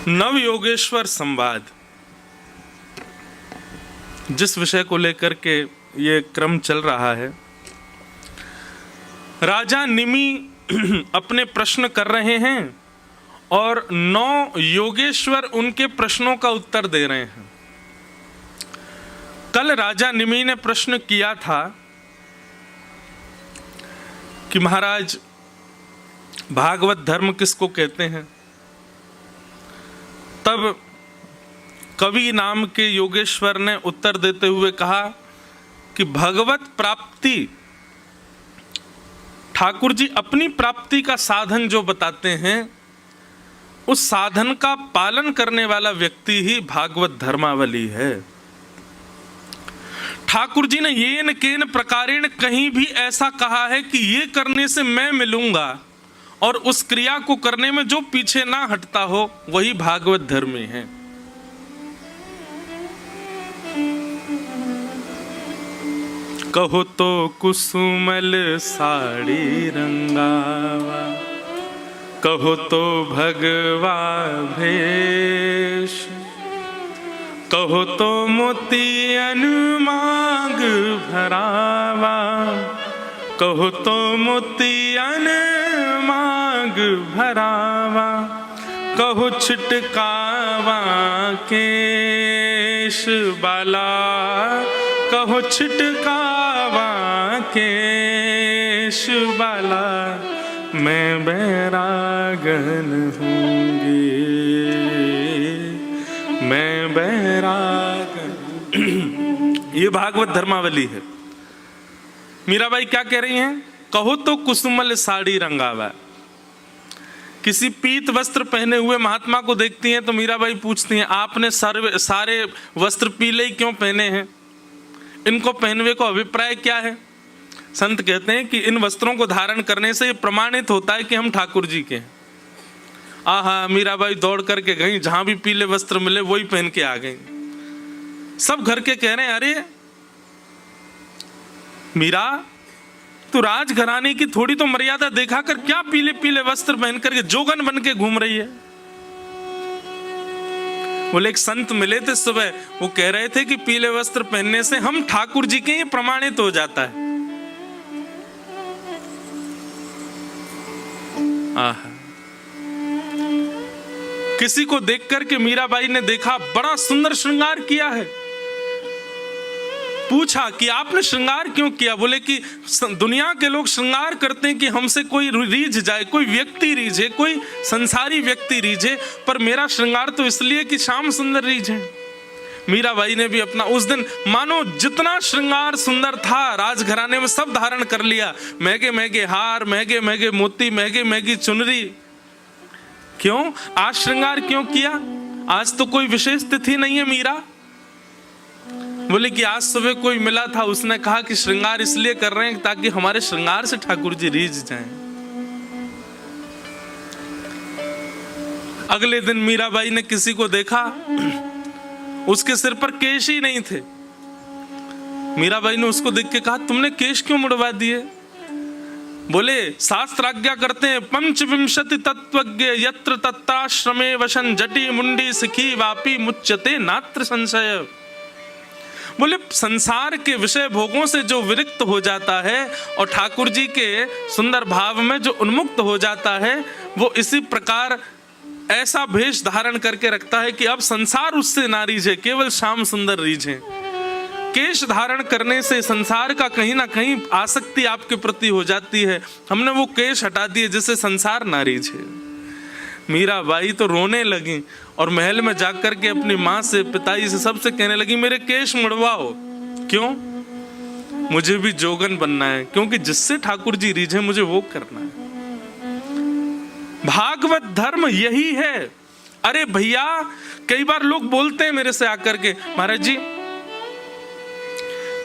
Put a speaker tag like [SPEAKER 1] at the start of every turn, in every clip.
[SPEAKER 1] नव योगेश्वर संवाद, जिस विषय को लेकर के ये क्रम चल रहा है, राजा निमि अपने प्रश्न कर रहे हैं और 9 योगेश्वर उनके प्रश्नों का उत्तर दे रहे हैं। कल राजा निमि ने प्रश्न किया था कि महाराज भागवत धर्म किसको कहते हैं। तब कवि नाम के योगेश्वर ने उत्तर देते हुए कहा कि भगवत प्राप्ति ठाकुर जी अपनी प्राप्ति का साधन जो बताते हैं, उस साधन का पालन करने वाला व्यक्ति ही भागवत धर्मावली है। ठाकुर जी ने येन केन प्रकारेण कहीं भी ऐसा कहा है कि ये करने से मैं मिलूंगा, और उस क्रिया को करने में जो पीछे ना हटता हो वही भागवत धर्मी है। कहो तो कुसुमल साड़ी रंगावा, कहो तो भगवा भेष, कहो तो मोतियन मांग भरावा, कहो तो मोतियन मांग भरावा, कहो छिटकावा केश बाला, कहो छिटकावा केश बाला, मैं बैरागन हूँगी, मैं बैरागन। ये भागवत धर्मावली है। मीराबाई क्या कह रही हैं? कहो तो कुसुमल साड़ी रंगावा। किसी पीत वस्त्र पहने हुए महात्मा को देखती हैं तो मीराबाई पूछती हैं, आपने सारे वस्त्र पीले ही क्यों पहने हैं? इनको पहनवे को अभिप्राय क्या है? संत कहते हैं कि इन वस्त्रों को धारण करने से ये प्रमाणित होता है कि हम ठाकुर जी के हैं। आहा, मीराबाई दौड़ करके गई, जहां भी पीले वस्त्र मिले वही पहन के आ गई। सब घर के कह रहे हैं, अरे मीरा, तू राजघराने की थोड़ी तो मर्यादा देखा कर, क्या पीले पीले वस्त्र पहन करके जोगन बन के घूम रही है? बोले एक संत मिले थे सुबह, वो कह रहे थे कि पीले वस्त्र पहनने से हम ठाकुर जी के ये प्रमाणित हो जाता है। आहा, किसी को देख करके मीराबाई ने देखा बड़ा सुंदर श्रृंगार किया है। पूछा कि आपने श्रृंगार क्यों किया? बोले कि दुनिया के लोग श्रृंगार करते हैं कि हमसे कोई रीझ जाए, कोई व्यक्ति रीझे, कोई संसारी व्यक्ति रीझे, पर मेरा श्रृंगार तो इसलिए कि श्याम सुंदर रीझे। मीराबाई ने भी अपना उस दिन मानो जितना श्रृंगार सुंदर था राजघराने में सब धारण कर लिया। महंगे महंगे हार, महंगे महंगे मोती, महंगी महंगी चुनरी। क्यों? आज श्रृंगार क्यों किया? आज तो कोई विशेष तिथि नहीं है मीरा। बोले कि आज सुबह कोई मिला था, उसने कहा कि श्रृंगार इसलिए कर रहे हैं ताकि हमारे श्रृंगार से ठाकुर जी रीझ जाएं। अगले दिन मीराबाई ने किसी को देखा, उसके सिर पर केश ही नहीं थे। मीराबाई ने उसको देख के कहा, तुमने केश क्यों मुड़वा दिए? बोले शास्त्र आज्ञा करते हैं, पंचविंशति तत्वज्ञ यत्र तत्राश्रमे वशन जटी मुंडी सिखी वापी मुच्यते नात्र संशय। बोले संसार के विषय भोगों से जो विरक्त हो जाता है और ठाकुर जी के सुंदर भाव में जो उन्मुक्त हो जाता है, वो इसी प्रकार ऐसा भेष धारण करके रखता है कि अब संसार उससे ना रीझे, केवल श्याम सुंदर रीझे। केश धारण करने से संसार का कहीं ना कहीं आसक्ति आपके प्रति हो जाती है। हमने वो केश हटा दिए जिससे संसार ना रीझे। मीराबाई तो रोने लगी और महल में जाकर के अपनी माँ से, पिताजी से, सबसे कहने लगी, मेरे केश मुड़वाओ। क्यों? मुझे भी जोगन बनना है, क्योंकि जिससे ठाकुर जी रीझे मुझे वो करना है। भागवत धर्म यही है। अरे भैया, कई बार लोग बोलते हैं मेरे से आकर के, महाराज जी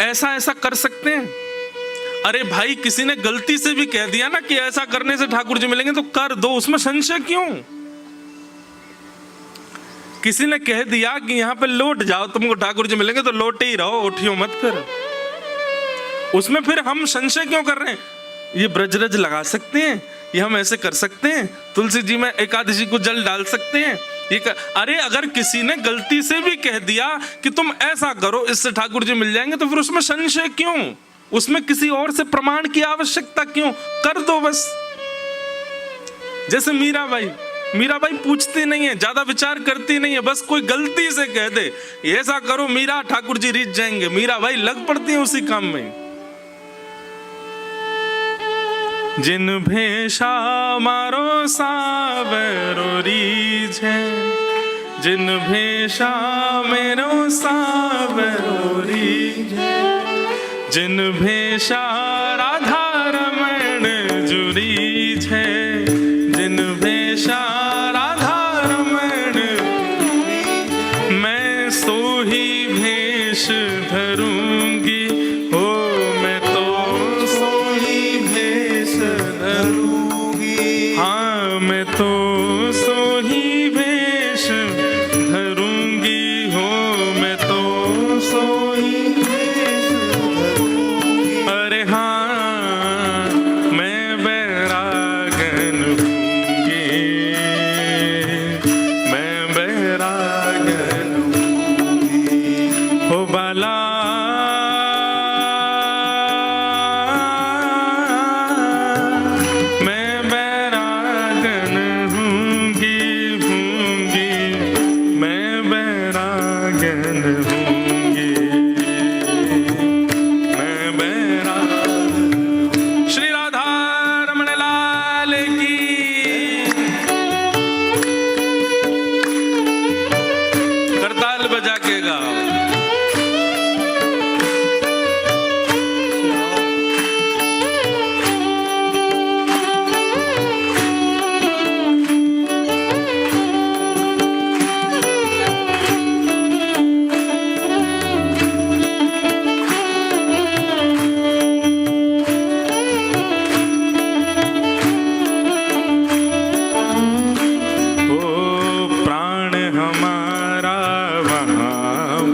[SPEAKER 1] ऐसा ऐसा कर सकते हैं। अरे भाई, किसी ने गलती से भी कह दिया ना कि ऐसा करने से ठाकुर जी मिलेंगे, तो कर दो, उसमें संशय क्यों? किसी ने कह दिया कि यहाँ पे लौट जाओ, तुमको ठाकुर जी मिलेंगे, तो लौटे ही रहो, उठियो मत। फिर उसमें फिर हम संशय क्यों कर रहे हैं? ये ब्रजरज लगा सकते हैं ये हम ऐसे कर सकते हैं, तुलसी जी में एकादशी को जल डाल सकते हैं, अरे अगर किसी ने गलती से भी कह दिया कि तुम ऐसा करो इससे ठाकुर जी मिल जाएंगे, तो फिर उसमें संशय क्यों? उसमें किसी और से प्रमाण की आवश्यकता क्यों? कर दो बस। जैसे मीराबाई पूछती नहीं है, ज्यादा विचार करती नहीं है, बस कोई गलती से कह दे ऐसा करो मीरा, ठाकुर जी रीझ जाएंगे, मीराबाई लग पड़ती है उसी काम में। जिन भेषा मारो सावरो रीझे, जिन भेषा मेरो सावरो रीझे, जिन भेषा राधा रमण जुरी छे, जिन भेषा राधा रमण, मैं सो ही भेष धरूंगी, हो मैं तो सो ही भेष धरूंगी, हाँ मैं तो सो ही भेष धरूंगी, हो मैं तो सो ही भेष धरूंगी। अरे हाँ मैं बैरागन हूँगी, मैं बैरागन हूँगी, हो बाला मैं बैरागन हूँगी, मैं बैरागन हूँगी, मैं बैरागन। श्री राधा रमण लाल की। करताल बजा के गाओ।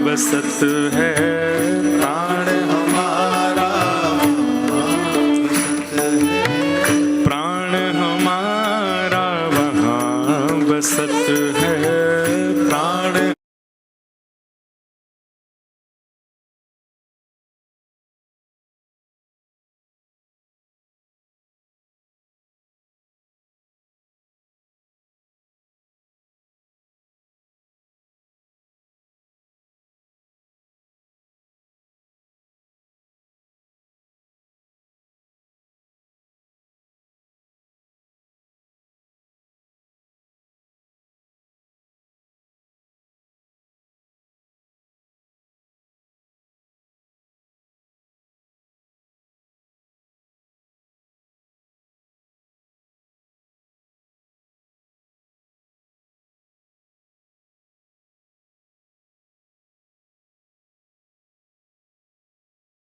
[SPEAKER 1] बसत है प्राण हमारा, प्राण हमारा वहाँ बसत है, प्राण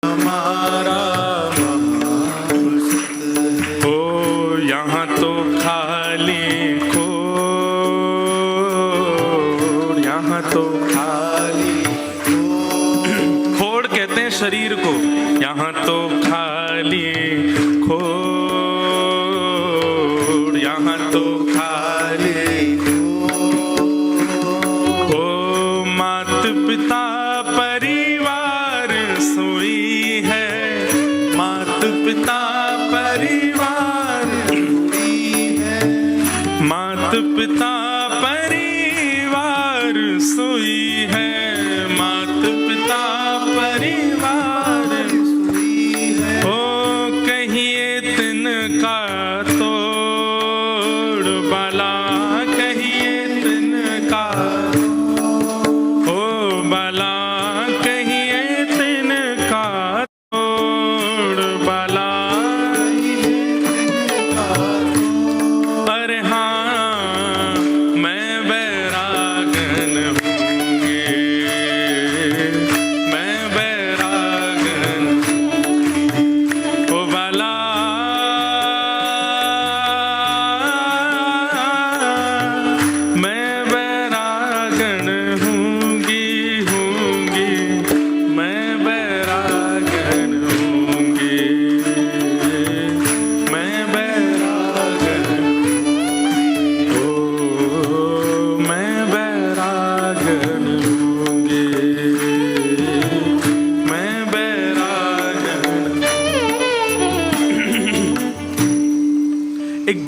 [SPEAKER 1] हमारा हो यहाँ तो खाली खोड़, यहाँ तो खाली खोड़ कहते हैं शरीर को, यहाँ तो खाली खोड़, यहाँ तो खाली हो, मात पिता परिवार सोई है, मात पिता परिवार सोई है, मात पिता परिवार सोई है, मात पिता परिवार सोई है, हो कहिए तिनका तोड़ बाला, कहिए तिनका हो बाला, कहिए तिनका तोड़ बाला। अरे हाँ मैं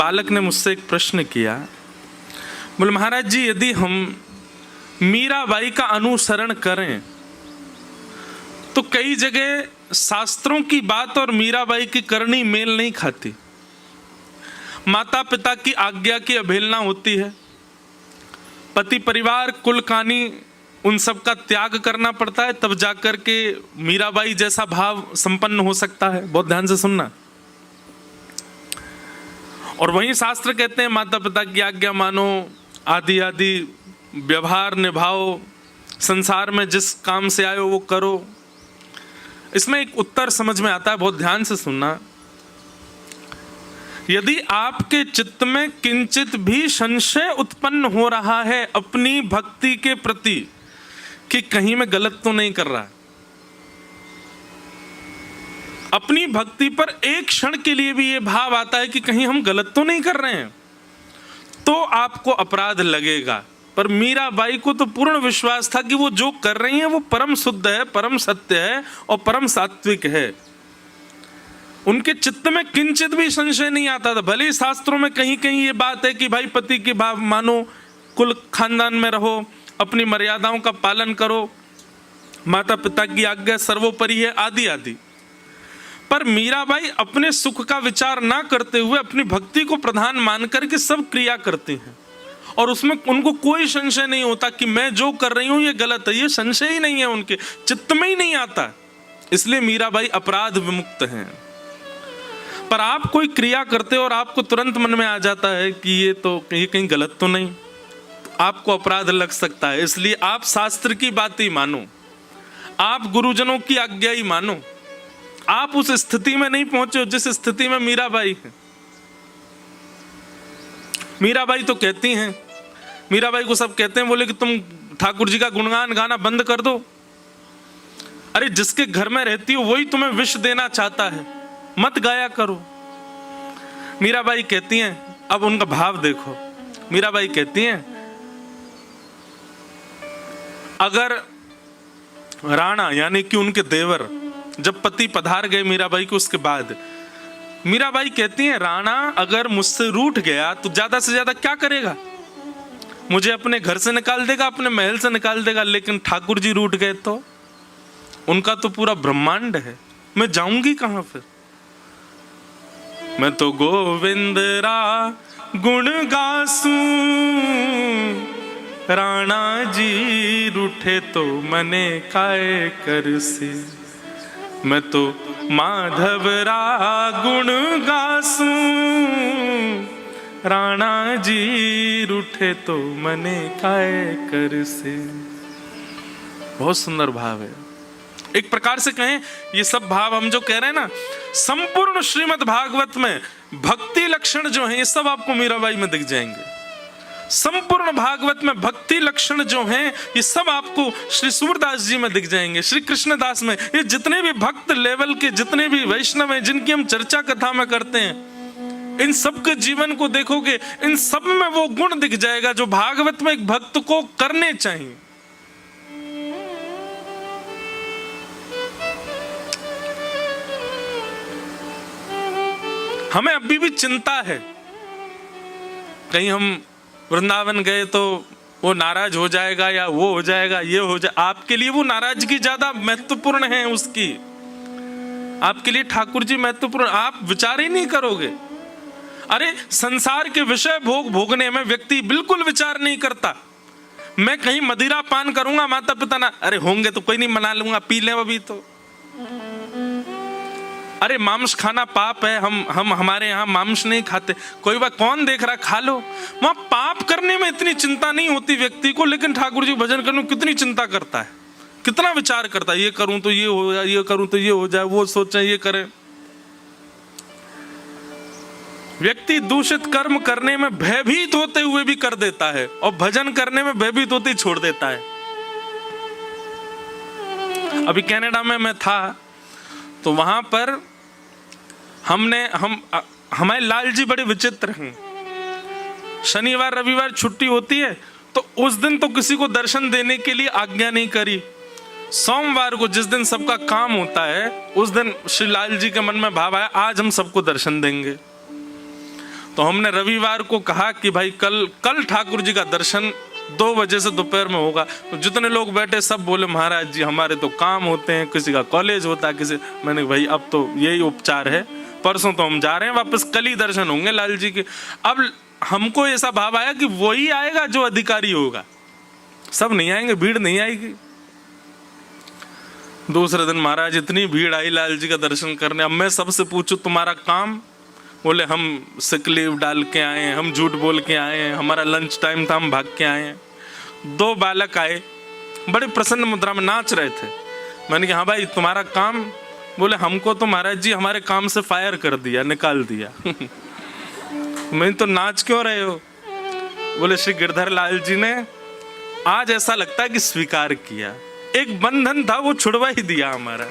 [SPEAKER 1] बालक ने मुझसे एक प्रश्न किया, बोले महाराज जी यदि हम मीराबाई का अनुसरण करें तो कई जगह शास्त्रों की बात और मीराबाई की करनी मेल नहीं खाती, माता पिता की आज्ञा की अवहेलना होती है, पति परिवार कुल कानी उन सब का त्याग करना पड़ता है, तब जाकर के मीराबाई जैसा भाव संपन्न हो सकता है। बहुत ध्यान से सुनना। और वहीं शास्त्र कहते हैं माता पिता की आज्ञा मानो, आदि आदि व्यवहार निभाओ, संसार में जिस काम से आए हो वो करो। इसमें एक उत्तर समझ में आता है, बहुत ध्यान से सुनना। यदि आपके चित्त में किंचित भी संशय उत्पन्न हो रहा है अपनी भक्ति के प्रति कि कहीं मैं गलत तो नहीं कर रहा, अपनी भक्ति पर एक क्षण के लिए भी ये भाव आता है कि कहीं हम गलत तो नहीं कर रहे हैं, तो आपको अपराध लगेगा। पर मीराबाई को तो पूर्ण विश्वास था कि वो जो कर रही हैं वो परम शुद्ध है, परम सत्य है और परम सात्विक है। उनके चित्त में किंचित भी संशय नहीं आता था। भले ही शास्त्रों में कहीं कहीं ये बात है कि भाई पति की भाव मानो, कुल खानदान में रहो, अपनी मर्यादाओं का पालन करो, माता पिता की आज्ञा सर्वोपरि है, आदि आदि। पर मीराबाई अपने सुख का विचार ना करते हुए अपनी भक्ति को प्रधान मानकर के सब क्रिया करती हैं, और उसमें उनको कोई संशय नहीं होता कि मैं जो कर रही हूं ये गलत है। ये संशय ही नहीं है, उनके चित्त में ही नहीं आता। इसलिए मीराबाई अपराध विमुक्त हैं। पर आप कोई क्रिया करते हो और आपको तुरंत मन में आ जाता है कि ये कहीं गलत तो नहीं, तो आपको अपराध लग सकता है। इसलिए आप शास्त्र की बात ही मानो, आप गुरुजनों की आज्ञा ही मानो। आप उस स्थिति में नहीं पहुंचे हो जिस स्थिति में मीराबाई है। मीराबाई तो कहती हैं, मीराबाई को सब कहते हैं, बोले कि तुम ठाकुर जी का गुणगान गाना बंद कर दो। अरे जिसके घर में रहती हो वही तुम्हें विष देना चाहता है, मत गाया करो। मीराबाई कहती हैं, अब उनका भाव देखो। मीराबाई कहती हैं, अगर राणा यानी कि उनके देवर जब पति पधार गए मीराबाई को, उसके बाद मीराबाई कहती हैं, राणा अगर मुझसे रूठ गया तो ज्यादा से ज्यादा क्या करेगा, मुझे अपने घर से निकाल देगा, अपने महल से निकाल देगा। लेकिन ठाकुर जी रूठ गए तो उनका तो पूरा ब्रह्मांड है, मैं जाऊंगी कहां फिर। मैं तो गोविंद रा गुण गासूं, राणा जी रूठे तो मने काय करसी। मैं तो माधव रा गुण गासूं, राणा जी रूठे तो मने काय करसी। बहुत सुंदर भाव है। एक प्रकार से कहें, ये सब भाव हम जो कह रहे हैं ना, संपूर्ण श्रीमद् भागवत में भक्ति लक्षण जो हैं ये सब आपको मीराबाई में दिख जाएंगे। संपूर्ण भागवत में भक्ति लक्षण जो हैं ये सब आपको श्री सूरदास जी में दिख जाएंगे, श्री कृष्णदास में। ये जितने भी भक्त लेवल के जितने भी वैष्णव हैं जिनकी हम चर्चा कथा में करते हैं, इन सब के जीवन को देखोगे, इन सब में वो गुण दिख जाएगा जो भागवत में एक भक्त को करने चाहिए। हमें अभी भी चिंता है, कहीं हम वृंदावन गए तो वो नाराज हो जाएगा या वो हो जाएगा, ये हो जाए। आपके लिए वो नाराजगी ज्यादा महत्वपूर्ण है, उसकी आपके लिए ठाकुर जी महत्वपूर्ण, आप विचार ही नहीं करोगे। अरे संसार के विषय भोगने में व्यक्ति बिल्कुल विचार नहीं करता। मैं कहीं मदिरा पान करूंगा, माता पिता ना, अरे होंगे तो कोई नहीं, मना लूंगा, पी ले अभी तो। अरे मांस खाना पाप है, हम हमारे यहाँ मांस नहीं खाते। कोई बात, कौन देख रहा, खा लो। वहां पाप करने में इतनी चिंता नहीं होती व्यक्ति को, लेकिन ठाकुर जी भजन करने में कितनी चिंता करता है, कितना विचार करता है, ये करूं तो ये हो जाए, ये करूं तो ये हो जाए, वो सोचे ये करें। व्यक्ति दूषित कर्म करने में भयभीत होते हुए भी कर देता है और भजन करने में भयभीत होते ही छोड़ देता है। अभी कनाडा में मैं था तो वहां पर हमारे लाल जी बड़े विचित्र हैं। शनिवार रविवार छुट्टी होती है तो उस दिन तो किसी को दर्शन देने के लिए आज्ञा नहीं करी। सोमवार को जिस दिन सबका काम होता है उस दिन श्री लाल जी के मन में भाव आया, आज हम सबको दर्शन देंगे। तो हमने रविवार को कहा कि भाई कल ठाकुर जी का दर्शन 2 बजे से दोपहर में होगा। तो जितने लोग बैठे सब बोले महाराज जी हमारे तो काम होते हैं, किसी का कॉलेज होता है, किसी। मैंने भाई अब तो यही उपचार है, परसों तो हम जा रहे हैं वापस, कल ही दर्शन होंगे लाल जी के। अब हमको ऐसा भाव आया कि वही आएगा जो अधिकारी होगा, सब नहीं आएंगे, भीड़ नहीं आएगी। दूसरे दिन महाराज इतनी भीड़ आई लाल जी का दर्शन करने। अब मैं सबसे पूछूं तुम्हारा काम, बोले हम सिक लीव डाल के आए हैं, हम झूठ बोल के आए हैं, हमारा लंच टाइम था हम भाग के आए हैं। 2 बालक आए, बड़े प्रसन्न मुद्रा में नाच रहे थे। मैंने कहा हाँ भाई तुम्हारा काम? बोले हमको तो महाराज जी हमारे काम से फायर कर दिया, निकाल दिया। मैं तो नाच क्यों रहे हो? बोले श्री गिरधर लाल जी ने आज ऐसा लगता है कि स्वीकार किया, एक बंधन था वो छुड़वा ही दिया हमारा।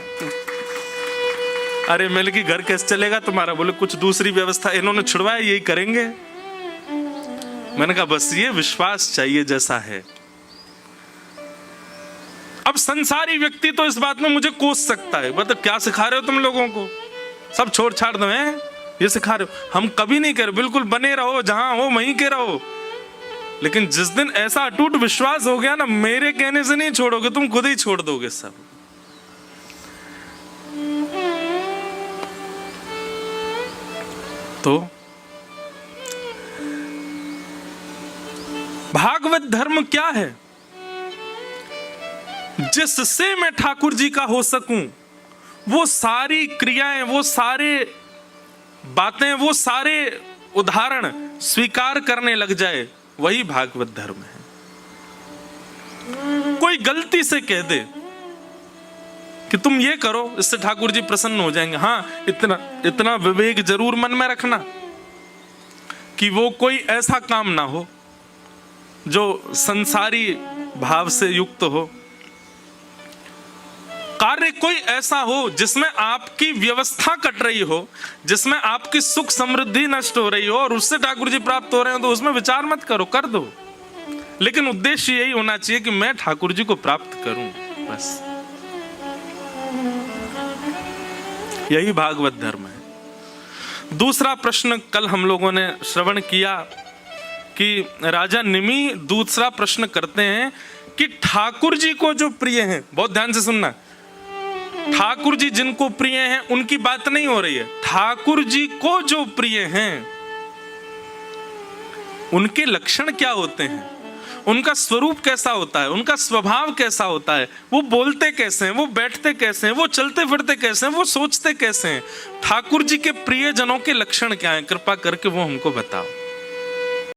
[SPEAKER 1] अरे मैंने कि घर कैसे चलेगा तुम्हारा? बोले कुछ दूसरी व्यवस्था इन्होंने छुड़वाया, यही करेंगे। मैंने कहा बस ये विश्वास चाहिए जैसा है। अब संसारी व्यक्ति तो इस बात में मुझे कोस सकता है, मतलब क्या सिखा रहे हो तुम लोगों को, सब छोड़ छाड़ दो, हैं ये सिखा रहे हो। हम कभी नहीं कर, बिल्कुल बने रहो, जहां हो वहीं के रहो। लेकिन जिस दिन ऐसा अटूट विश्वास हो गया ना, मेरे कहने से नहीं छोड़ोगे, तुम खुद ही छोड़ दोगे सब। तो भागवत धर्म क्या है? जिससे मैं ठाकुर जी का हो सकूं, वो सारी क्रियाएं, वो सारे बातें, वो सारे उदाहरण स्वीकार करने लग जाए, वही भागवत धर्म है। कोई गलती से कह दे कि तुम ये करो, इससे ठाकुर जी प्रसन्न हो जाएंगे। हाँ, इतना विवेक जरूर मन में रखना कि वो कोई ऐसा काम ना हो जो संसारी भाव से युक्त हो, कार्य कोई ऐसा हो जिसमें आपकी व्यवस्था कट रही हो, जिसमें आपकी सुख समृद्धि नष्ट हो रही हो और उससे ठाकुर जी प्राप्त हो रहे हो, तो उसमें विचार मत करो, कर दो। लेकिन उद्देश्य यही होना चाहिए कि मैं ठाकुर जी को प्राप्त करूं, बस यही भागवत धर्म है। दूसरा प्रश्न कल हम लोगों ने श्रवण किया कि राजा निमि दूसरा प्रश्न करते हैं कि ठाकुर जी को जो प्रिय हैं, बहुत ध्यान से सुनना, ठाकुर जी जिनको प्रिय हैं उनकी बात नहीं हो रही है, ठाकुर जी को जो प्रिय हैं उनके लक्षण क्या होते हैं, उनका स्वरूप कैसा होता है, उनका स्वभाव कैसा होता है, वो बोलते कैसे हैं, वो बैठते कैसे हैं, वो चलते फिरते कैसे हैं, वो सोचते कैसे हैं। ठाकुर जी के प्रिय जनों के लक्षण क्या हैं, कृपा करके वो हमको बताओ।